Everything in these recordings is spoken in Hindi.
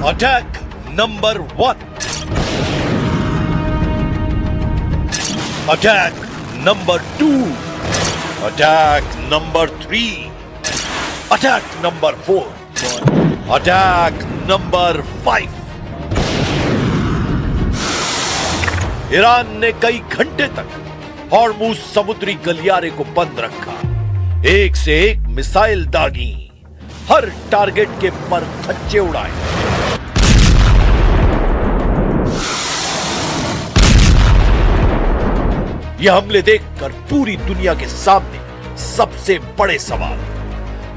Attack number 1, attack number 2, attack number 3, attack number 4, attack number 5। Iran ने कई घंटे तक हॉर्मुज समुद्री गलियारे को बंद रखा, एक से एक मिसाइल दागी, हर टारगेट के पर खच्चे उड़ाए। यह हमले देखकर पूरी दुनिया के सामने सबसे बड़े सवाल,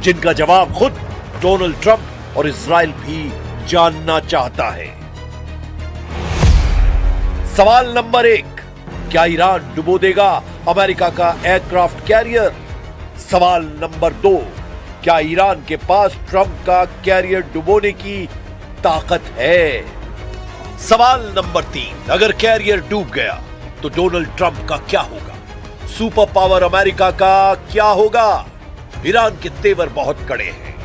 जिनका जवाब खुद डोनाल्ड ट्रंप और इजराइल भी जानना चाहता है। सवाल नंबर 1, क्या ईरान डुबो देगा अमेरिका का एयरक्राफ्ट कैरियर? सवाल नंबर 2, क्या ईरान के पास ट्रंप का कैरियर डुबोने की ताकत है? सवाल नंबर 3, अगर कैरियर डूब गया तो डोनाल्ड ट्रंप का क्या होगा? सुपर पावर अमेरिका का क्या होगा? ईरान के तेवर बहुत कड़े हैं।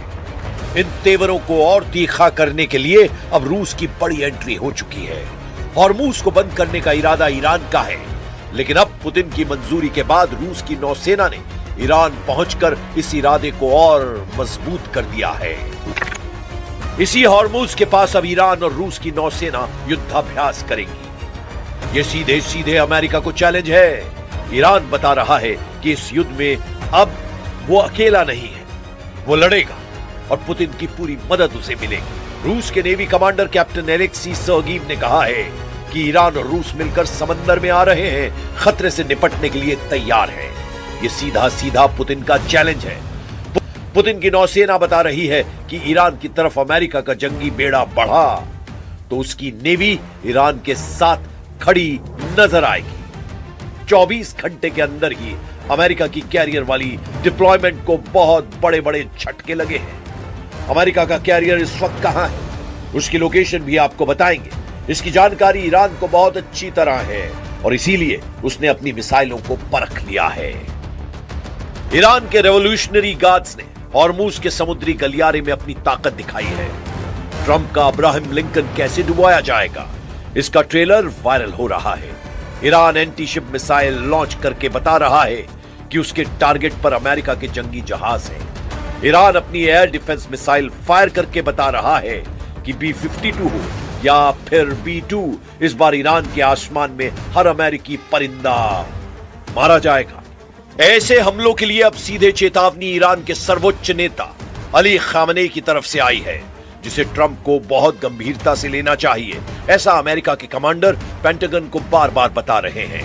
इन तेवरों को और तीखा करने के लिए अब रूस की बड़ी एंट्री हो चुकी है। हॉर्मुज को बंद करने का इरादा ईरान का है, लेकिन अब पुतिन की मंजूरी के बाद रूस की नौसेना ने ईरान पहुंचकर इस इरादे को और मजबूत कर दिया है। इसी हॉर्मुज के पास अब ईरान और रूस की नौसेना युद्धाभ्यास करेंगी। ये सीधे सीधे अमेरिका को चैलेंज है। ईरान बता रहा है कि इस युद्ध में अब वो अकेला नहीं है, वो लड़ेगा और पुतिन की पूरी मदद उसे मिलेगी। रूस के नेवी कमांडर कैप्टन एलेक्सी सर्गीव ने कहा है कि ईरान और रूस मिलकर समंदर में आ रहे हैं, खतरे से निपटने के लिए तैयार हैं। ये सीधा सीधा पुतिन का चैलेंज है। पुतिन की नौसेना बता रही है कि ईरान की तरफ अमेरिका का जंगी बेड़ा बढ़ा तो उसकी नेवी ईरान के साथ खड़ी नजर आएगी। 24 घंटे के अंदर ही अमेरिका की कैरियर वाली डिप्लॉयमेंट को बहुत बड़े बड़े झटके लगे हैं। अमेरिका का कैरियर इस वक्त कहां है, उसकी लोकेशन भी आपको बताएंगे। इसकी जानकारी ईरान को बहुत अच्छी तरह है और इसीलिए उसने अपनी मिसाइलों को परख लिया है। ईरान के रेवोल्यूशनरी गार्ड्स ने हॉर्मुज के समुद्री गलियारे में अपनी ताकत दिखाई है। ट्रंप का अब्राहम लिंकन कैसे डुबाया जाएगा, इसका ट्रेलर वायरल हो रहा है। Iran anti ship missile launch करके बता रहा है कि उसके टारगेट पर अमेरिका के जंगी जहाज हैं। ईरान अपनी एयर डिफेंस मिसाइल फायर करके बता रहा है कि B-52 हो या फिर B-2, इस बार ईरान के आसमान में हर अमेरिकी परिंदा मारा जाएगा। ऐसे हमलों के लिए अब सीधे चेतावनी ईरान के सर्वोच्च नेता अली खामनेई की तरफ से आई है, जिसे ट्रंप को बहुत गंभीरता से लेना चाहिए, ऐसा अमेरिका के कमांडर पेंटागन को बार बार बता रहे हैं।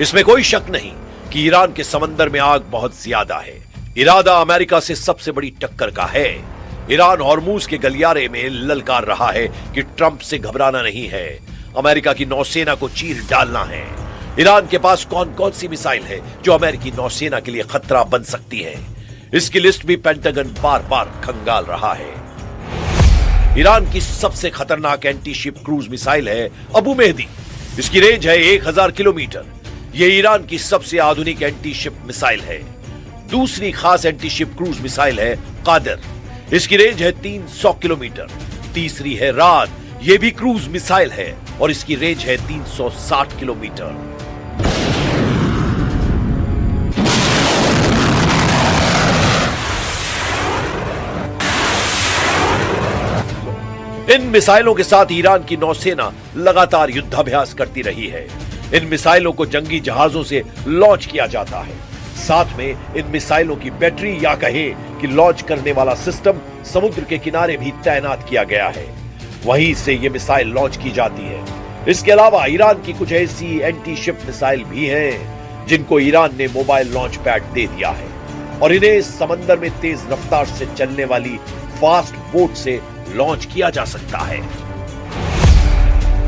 इसमें कोई शक नहीं कि ईरान के समंदर में आग बहुत ज्यादा है। इरादा अमेरिका से सबसे बड़ी टक्कर का है। ईरान हॉर्मुज के गलियारे में ललकार रहा है कि ट्रंप से घबराना नहीं है, अमेरिका की नौसेना को चीर डालना है। ईरान के पास कौन कौन सी मिसाइल है जो अमेरिकी नौसेना के लिए खतरा बन सकती है, इसकी लिस्ट भी पेंटागन बार बार खंगाल रहा है। ईरान की सबसे खतरनाक एंटी शिप क्रूज मिसाइल है अबू मेहदी। इसकी रेंज है 1000 किलोमीटर। यह ईरान की सबसे आधुनिक एंटी शिप मिसाइल है। दूसरी खास एंटी शिप क्रूज मिसाइल है कादर। इसकी रेंज है 300 किलोमीटर। तीसरी है राद, यह भी क्रूज मिसाइल है और इसकी रेंज है 360 किलोमीटर। इन मिसाइलों के साथ ईरान की नौसेना लगातार युद्धाभ्यास करती रही है। इन मिसाइलों को जंगी जहाजों से लॉन्च किया जाता है। साथ में इन मिसाइलों की बैटरी या कहे कि लॉन्च करने वाला सिस्टम समुद्र के किनारे भी तैनात किया गया है, वहीं से ये मिसाइल लॉन्च की जाती है। इसके अलावा ईरान की कुछ ऐसी एंटी शिप मिसाइल भी हैं जिनको ईरान ने मोबाइल लॉन्च पैड दे दिया है और इन्हें समंदर में तेज रफ्तार से चलने वाली फास्ट बोट से लॉन्च किया जा सकता है।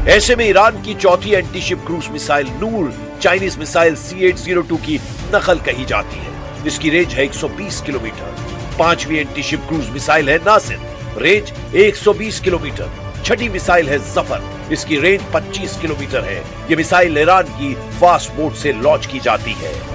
ऐसे में ईरान की चौथी एंटी शिप क्रूज मिसाइल नूर चाइनीज मिसाइल C-802 की नकल कही जाती है इसकी रेंज है 120 किलोमीटर। 5वीं एंटी-शिप क्रूज मिसाइल है नासिर, रेंज 120 किलोमीटर। 6ठी मिसाइल है जफर, इसकी रेंज 25 किलोमीटर है। ये मिसाइल ईरान की फास्ट मोड से लॉन्च की जाती है।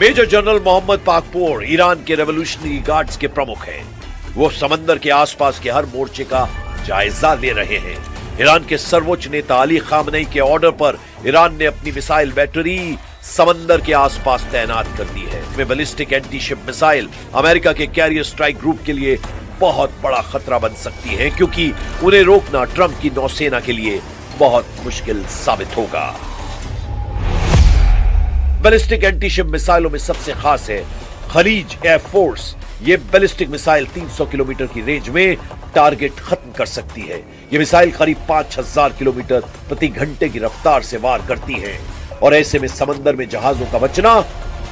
Major general Mohammad Pakpour Iran के रेवोल्यूशनरी गार्ड्स के प्रमुख हैं। वो समंदर के आसपास के हर मोर्चे का जायजा ले रहे हैं। ईरान के सर्वोच्च नेता अली खामनेई के ऑर्डर पर ईरान ने अपनी मिसाइल बैटरी समंदर के आसपास तैनात कर दी है। में बैलिस्टिक एंटी-शिप मिसाइल अमेरिका के कैरियर स्ट्राइक ग्रुप के लिए बहुत बड़ा खतरा बन सकती है, क्योंकि उन्हें रोकना ट्रंप की नौसेना के लिए बहुत मुश्किल साबित होगा। बैलिस्टिक एंटी-शिप मिसाइलों में सबसे खास है खलीज एयरफोर्स। ये बैलिस्टिक मिसाइल 300 किलोमीटर की रेंज में टारगेट खत्म कर सकती है। ये मिसाइल करीब 5000 किलोमीटर प्रति घंटे की रफ्तार से वार करती है और ऐसे में समंदर में जहाजों का बचना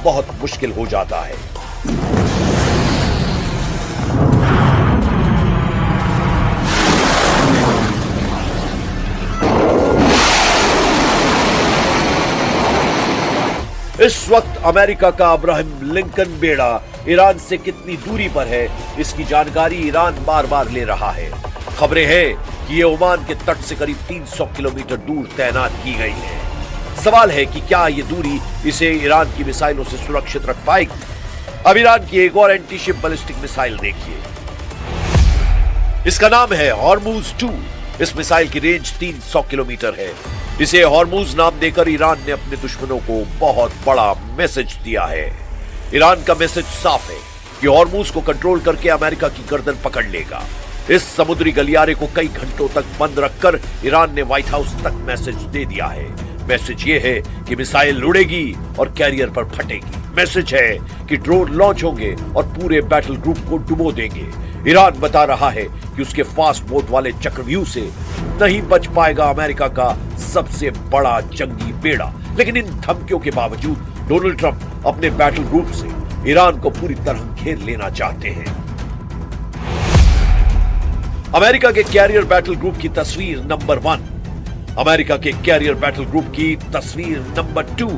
बहुत मुश्किल हो जाता है। इस वक्त अमेरिका का अब्राहम लिंकन बेड़ा ईरान से कितनी दूरी पर है, इसकी जानकारी ईरान बार बार ले रहा है। खबरें हैं कि ये ओमान के तट से करीब 300 किलोमीटर दूर तैनात की गई है। सवाल है कि क्या ये दूरी इसे ईरान की मिसाइलों से सुरक्षित रख पाएगी। अब ईरान की एक और एंटी-शिप बैलिस्टिक मिसाइल देखिए। इसका नाम है हॉर्मूज 2। इस मिसाइल की रेंज 300 किलोमीटर है। इसे हॉर्मूज नाम देकर ईरान ने अपने दुश्मनों को बहुत बड़ा मैसेज दिया है। ईरान का मैसेज साफ है कि हॉर्मूज को कंट्रोल करके अमेरिका की गर्दन पकड़ लेगा। इस समुद्री गलियारे को कई घंटों तक बंद रखकर ईरान ने व्हाइट हाउस तक मैसेज दे दिया है। मैसेज ये है कि मिसाइल उड़ेगी और कैरियर पर फटेगी। मैसेज है कि ड्रोन लॉन्च होंगे और पूरे बैटल ग्रुप को डुबो देंगे। ईरान बता रहा है कि उसके फास्ट मोड वाले चक्रव्यूह से नहीं बच पाएगा अमेरिका का सबसे बड़ा जंगी बेड़ा। लेकिन इन धमकियों के बावजूद डोनाल्ड ट्रंप अपने बैटल ग्रुप से ईरान को पूरी तरह घेर लेना चाहते हैं। अमेरिका के कैरियर बैटल ग्रुप की तस्वीर नंबर 1, अमेरिका के कैरियर बैटल ग्रुप की तस्वीर नंबर 2,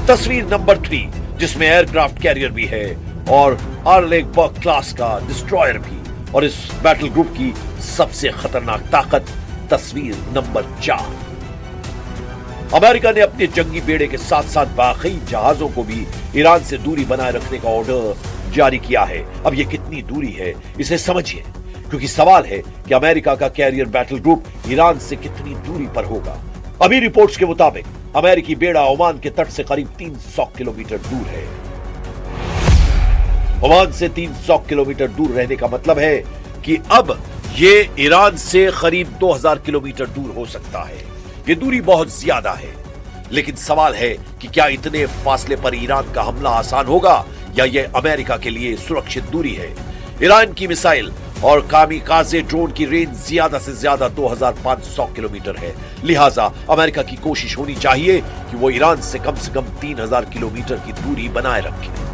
तस्वीर नंबर 3 जिसमें एयरक्राफ्ट कैरियर भी है और आर्लेगबर्ग क्लास का डिस्ट्रॉयर भी, और इस बैटल ग्रुप की सबसे खतरनाक ताकत तस्वीर नंबर 4। अमेरिका ने अपने जंगी बेड़े के साथ साथ बाकी जहाजों को भी ईरान से दूरी बनाए रखने का ऑर्डर जारी किया है। अब ये कितनी दूरी है इसे समझिए, क्योंकि सवाल है कि अमेरिका का कैरियर बैटल ग्रुप ईरान से कितनी दूरी पर होगा। अभी रिपोर्ट्स के मुताबिक अमेरिकी बेड़ा ओमान के तट से करीब 300 किलोमीटर दूर है। ओमान से 300 किलोमीटर दूर रहने का मतलब है कि अब ये ईरान से करीब 2000 किलोमीटर दूर हो सकता है। ये दूरी बहुत ज्यादा है, लेकिन सवाल है कि क्या इतने फासले पर ईरान का हमला आसान होगा या ये अमेरिका के लिए सुरक्षित दूरी है। ईरान की मिसाइल और कामिकाजे ड्रोन की रेंज ज्यादा से ज्यादा 2500 किलोमीटर है। लिहाजा अमेरिका की कोशिश होनी चाहिए कि वो ईरान से कम 3000 किलोमीटर की दूरी बनाए रखे।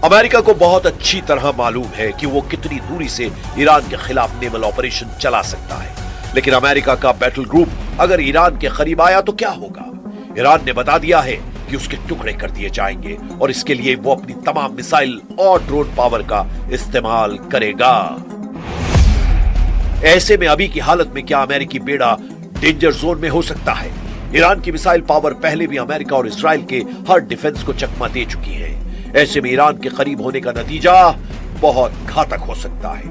अमेरिका को बहुत अच्छी तरह मालूम है कि वो कितनी दूरी से ईरान के खिलाफ नेवल ऑपरेशन चला सकता है। लेकिन अमेरिका का बैटल ग्रुप अगर ईरान के करीब आया तो क्या होगा। ईरान ने बता दिया है कि उसके टुकड़े कर दिए जाएंगे और इसके लिए वो अपनी तमाम मिसाइल और ड्रोन पावर का इस्तेमाल करेगा। ऐसे में अभी की हालत में क्या अमेरिकी बेड़ा डेंजर जोन में हो सकता है। ईरान की मिसाइल पावर पहले भी अमेरिका और इजराइल के हर डिफेंस को चकमा दे चुकी है। ऐसे में ईरान के करीब होने का नतीजा बहुत घातक हो सकता है।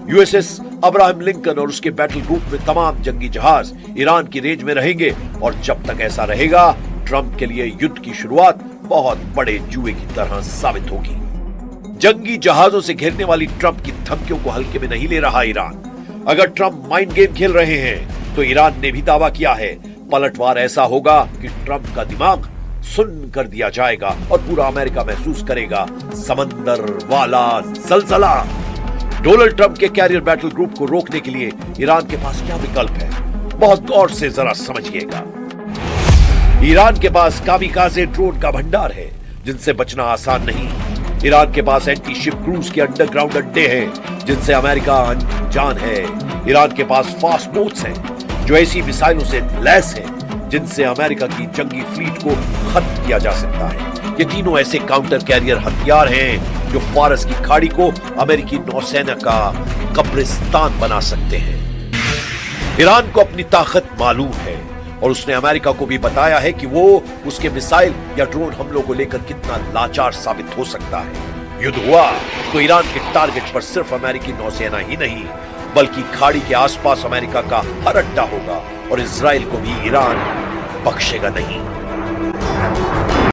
यूएसएस अब्राहम लिंकन और उसके बैटल ग्रुप में तमाम जंगी जहाज ईरान की रेंज में रहेंगे और जब तक ऐसा रहेगा ट्रंप के लिए युद्ध की शुरुआत बहुत बड़े जुए की तरह साबित होगी। जंगी जहाजों से घेरने वाली ट्रंप की धमकियों को हल्के में नहीं ले रहा ईरान। अगर ट्रंप माइंड गेम खेल रहे हैं तो ईरान ने भी दावा किया है पलटवार ऐसा होगा कि ट्रंप का दिमाग सुन्न कर दिया जाएगा और पूरा अमेरिका महसूस करेगा समंदर वाला जलजला। डोनाल्ड ट्रंप के कैरियर बैटल ग्रुप को रोकने के लिए ईरान के पास क्या विकल्प है, बहुत गौर से जरा समझिएगा। ईरान के पास कामिकाज़े ड्रोन का भंडार है जिनसे बचना आसान नहीं। ईरान के पास एंटी शिप क्रूज के अंडरग्राउंड अड्डे हैं जिनसे अमेरिका अनजान है। ईरान के पास फास्ट बोट्स हैं जो ऐसी मिसाइलों से लैस हैं जिनसे अमेरिका की जंगी फ्लीट को खत्म किया जा सकता है। ये तीनों ऐसे काउंटर कैरियर हथियार हैं जो फारस की खाड़ी को अमेरिकी नौसेना का कब्रिस्तान बना सकते हैं। ईरान को अपनी ताकत मालूम है और उसने अमेरिका को भी बताया है कि वो उसके मिसाइल या ड्रोन हमलों को लेकर कितना लाचार साबित हो सकता है। युद्ध हुआ तो ईरान के टारगेट पर सिर्फ अमेरिकी नौसेना ही नहीं बल्कि खाड़ी के आसपास अमेरिका का हर अड्डा होगा और इजराइल को भी ईरान बख्शेगा नहीं।